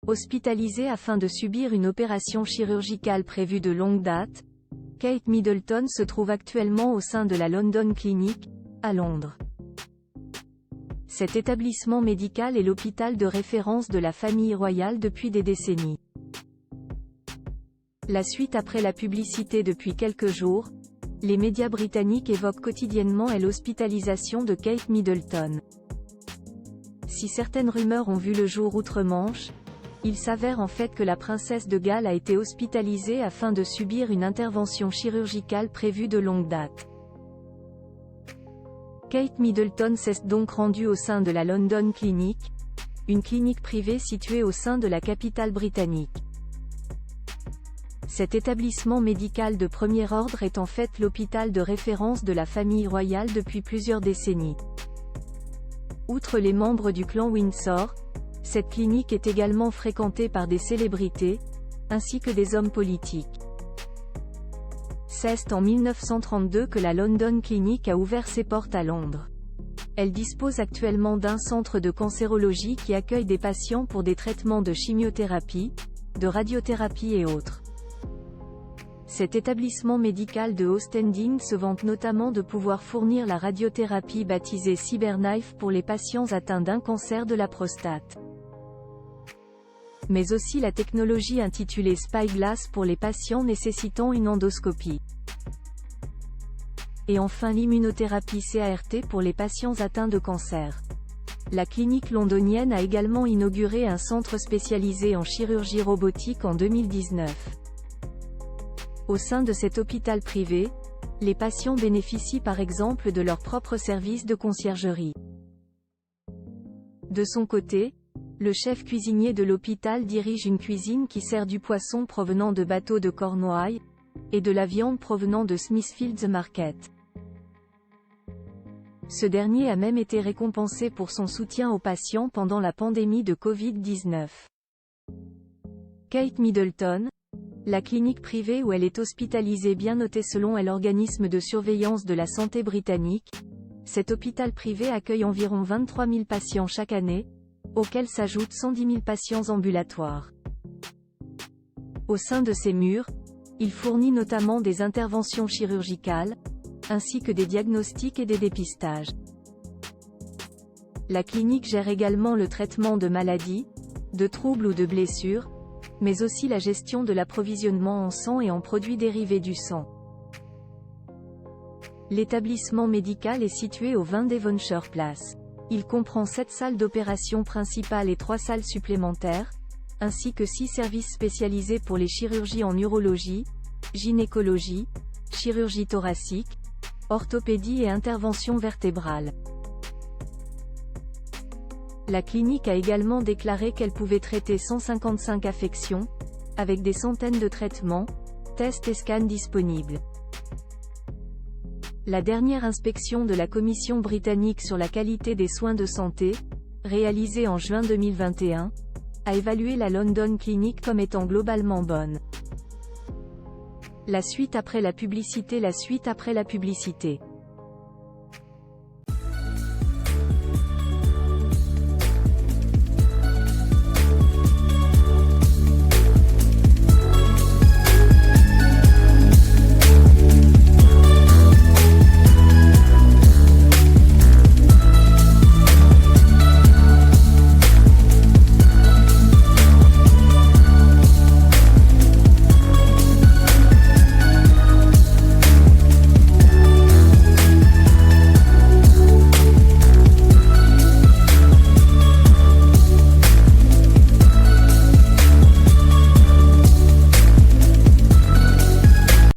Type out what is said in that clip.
Hospitalisée afin de subir une opération chirurgicale prévue de longue date, Kate Middleton se trouve actuellement au sein de la London Clinic, à Londres. Cet établissement médical est l'hôpital de référence de la famille royale depuis des décennies. La suite après la publicité depuis quelques jours, les médias britanniques évoquent quotidiennement l'hospitalisation de Kate Middleton. Si certaines rumeurs ont vu le jour outre-Manche, il s'avère en fait que la princesse de Galles a été hospitalisée afin de subir une intervention chirurgicale prévue de longue date. Kate Middleton s'est donc rendue au sein de la London Clinic, une clinique privée située au sein de la capitale britannique. Cet établissement médical de premier ordre est en fait l'hôpital de référence de la famille royale depuis plusieurs décennies. Outre les membres du clan Windsor, cette clinique est également fréquentée par des célébrités, ainsi que des hommes politiques. C'est en 1932 que la London Clinic a ouvert ses portes à Londres. Elle dispose actuellement d'un centre de cancérologie qui accueille des patients pour des traitements de chimiothérapie, de radiothérapie et autres. Cet établissement médical de haut standing se vante notamment de pouvoir fournir la radiothérapie baptisée CyberKnife pour les patients atteints d'un cancer de la prostate. Mais aussi la technologie intitulée Spyglass pour les patients nécessitant une endoscopie. Et enfin l'immunothérapie CART pour les patients atteints de cancer. La clinique londonienne a également inauguré un centre spécialisé en chirurgie robotique en 2019. Au sein de cet hôpital privé, les patients bénéficient par exemple de leur propre service de conciergerie. De son côté, le chef cuisinier de l'hôpital dirige une cuisine qui sert du poisson provenant de bateaux de Cornouailles, et de la viande provenant de Smithfields Market. Ce dernier a même été récompensé pour son soutien aux patients pendant la pandémie de Covid-19. Kate Middleton, la clinique privée où elle est hospitalisée bien notée selon l'organisme de surveillance de la santé britannique, cet hôpital privé accueille environ 23 000 patients chaque année, auxquels s'ajoutent 110 000 patients ambulatoires. Au sein de ces murs, il fournit notamment des interventions chirurgicales, ainsi que des diagnostics et des dépistages. La clinique gère également le traitement de maladies, de troubles ou de blessures, mais aussi la gestion de l'approvisionnement en sang et en produits dérivés du sang. L'établissement médical est situé au 20 Devonshire Place. Il comprend 7 salles d'opération principales et 3 salles supplémentaires, ainsi que 6 services spécialisés pour les chirurgies en urologie, gynécologie, chirurgie thoracique, orthopédie et intervention vertébrale. La clinique a également déclaré qu'elle pouvait traiter 155 affections, avec des centaines de traitements, tests et scans disponibles. La dernière inspection de la Commission britannique sur la qualité des soins de santé, réalisée en juin 2021, a évalué la London Clinic comme étant globalement bonne. La suite après la publicité.